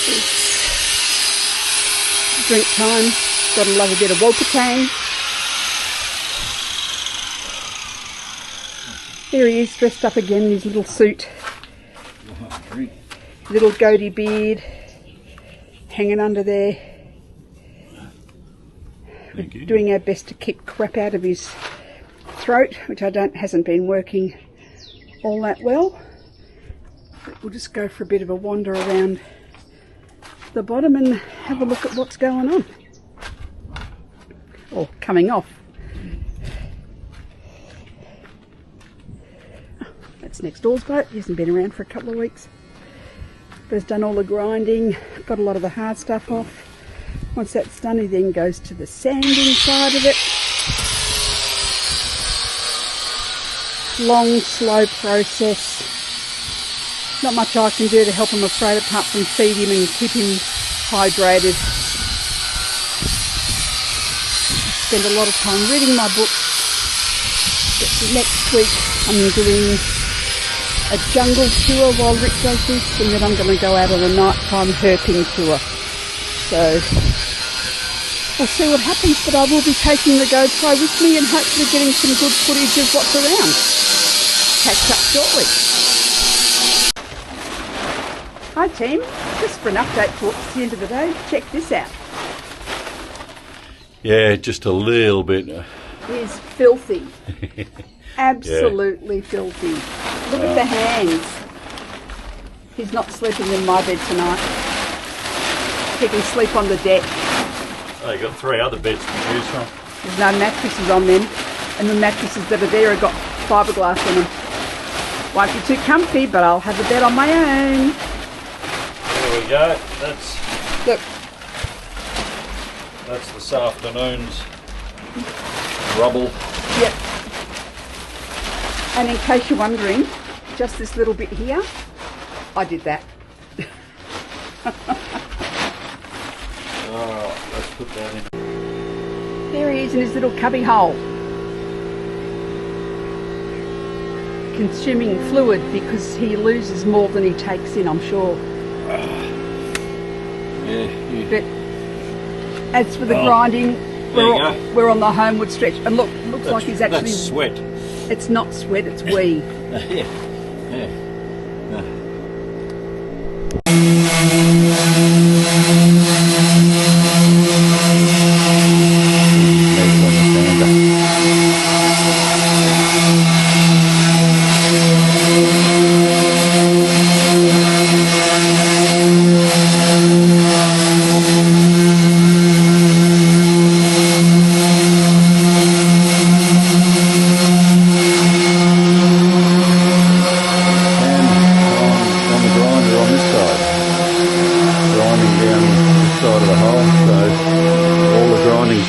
It's drink time. Gotta love a bit of Wolpatang. Here he is, dressed up again in his little suit. Little goatee beard hanging under there. We're doing our best to keep crap out of his throat, which hasn't been working all that well. But we'll just go for a bit of a wander around the bottom and have a look at what's going on. Or coming off. Oh, that's next door's boat. He hasn't been around for a couple of weeks. But has done all the grinding, got a lot of the hard stuff off. Once that's done, he then goes to the sanding side of it. Long, slow process. Not much I can do to help him, I'm afraid, apart from feed him and keep him hydrated. Spend a lot of time reading my books. But next week I'm doing a jungle tour while Rick does this, and then I'm going to go out on a nighttime herping tour. So we'll see what happens, but I will be taking the GoPro with me and hopefully getting some good footage of what's around. Catch up shortly. Hi team, just for an update towards the end of the day, check this out. Yeah, just a little bit. He's filthy. Absolutely filthy. Look at the hands. He's not sleeping in my bed tonight. He can sleep on the deck. Oh, you got 3 other beds to choose from. There's no mattresses on them, and the mattresses that are there have got fiberglass in them. Won't be too comfy, but I'll have a bed on my own. There we go. Look. That's this afternoon's rubble. Yep. And in case you're wondering, just this little bit here, I did that. Alright, let's put that in. There he is in his little cubby hole. Consuming fluid because he loses more than he takes in, I'm sure. Yeah. But as for the grinding, we're on the homeward stretch. And look, it looks like he's actually... That's sweat. It's not sweat, it's wee.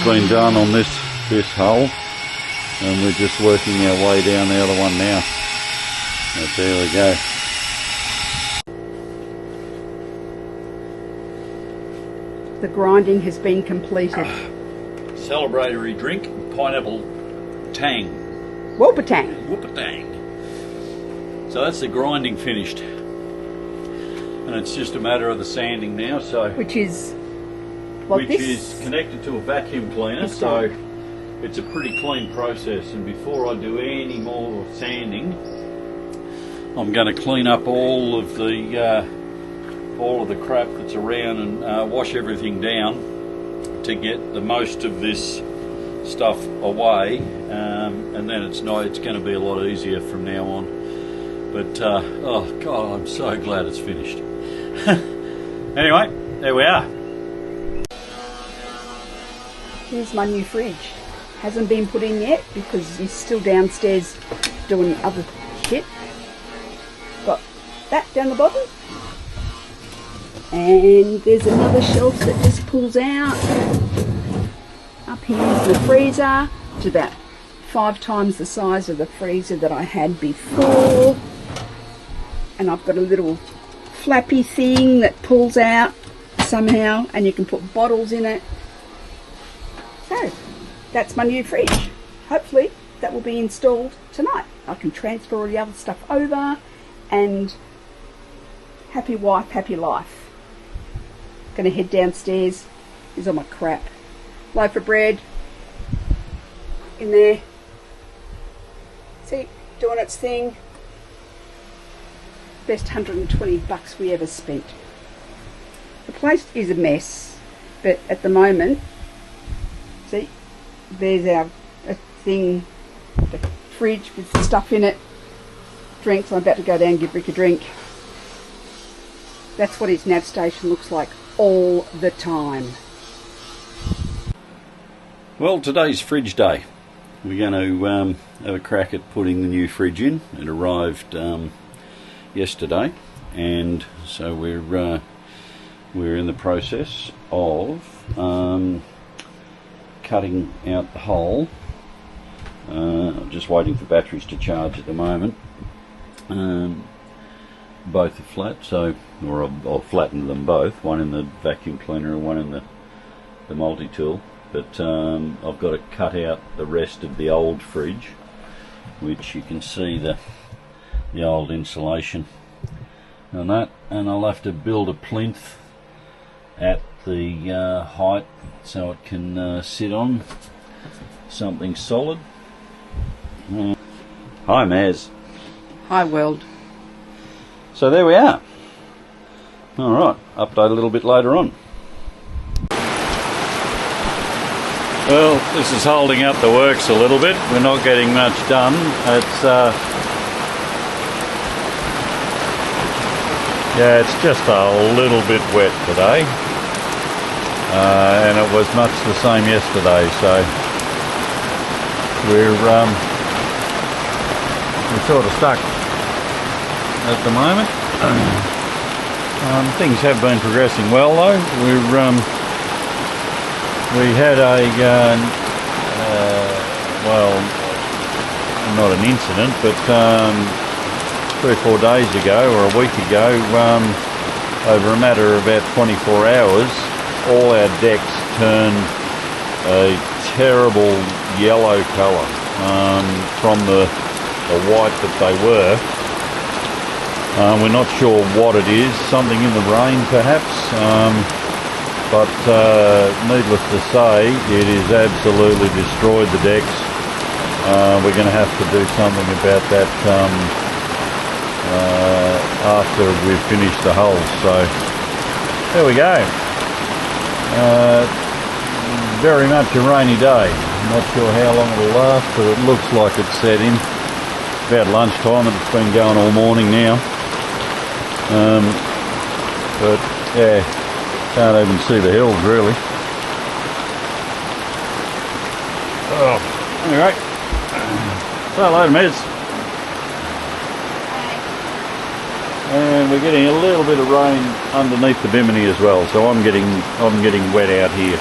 Been done on this hole, and we're just working our way down the other one now. But there we go. The grinding has been completed. Celebratory drink, pineapple tang. Wolpatang. Wolpatang. So that's the grinding finished, and it's just a matter of the sanding now. So which is connected to a vacuum cleaner, so it's a pretty clean process. And before I do any more sanding, I'm going to clean up all of the crap that's around and wash everything down to get the most of this stuff away, and then it's going to be a lot easier from now on. But oh God, I'm so glad it's finished. Anyway, there we are. Here's my new fridge. Hasn't been put in yet because he's still downstairs doing other shit. Got that down the bottom. And there's another shelf that just pulls out. Up here's the freezer. It's about 5 times the size of the freezer that I had before. And I've got a little flappy thing that pulls out somehow, and you can put bottles in it. So that's my new fridge. Hopefully that will be installed tonight. I can transfer all the other stuff over, and happy wife, happy life. Gonna head downstairs. Here's all my crap. Loaf of bread in there. See, doing its thing. Best 120 bucks we ever spent. The place is a mess, but at the moment, see, there's our thing, the fridge with the stuff in it. Drinks. I'm about to go down and give Rick a drink. That's what his nav station looks like all the time. Well, today's fridge day. We're going to have a crack at putting the new fridge in. It arrived yesterday, and so we're in the process of cutting out the hole. I'm just waiting for batteries to charge at the moment. Both are flat, so I'll flatten them both, one in the vacuum cleaner and one in the multi-tool, but I've got to cut out the rest of the old fridge, which you can see the old insulation on that, and I'll have to build a plinth at the height so it can sit on something solid. Hi Maz. Hi world. So there we are. Alright, update a little bit later on. Well, this is holding up the works a little bit. We're not getting much done. It's just a little bit wet today. And it was much the same yesterday, so we're sort of stuck at the moment. Things have been progressing well though. We had a well, not an incident, but 3 or 4 days ago or a week ago, over a matter of about 24 hours, all our decks turned a terrible yellow colour from the white that they were. We're not sure what it is, something in the rain perhaps, but needless to say, it has absolutely destroyed the decks. We're going to have to do something about that after we've finished the holes, so there we go. Very much a rainy day. Not sure how long it'll last, but it looks like it's set in. About lunchtime and it's been going all morning now. But yeah, can't even see the hills really. Oh, anyway, say hello to Mez. And we're getting a little bit of rain underneath the bimini as well, so I'm getting wet out here.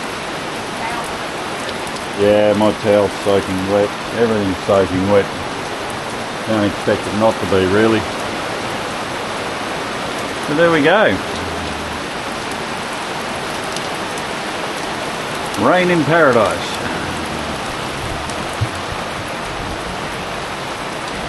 Yeah, my towel's soaking wet. Everything's soaking wet. Don't expect it not to be really. So there we go. Rain in paradise.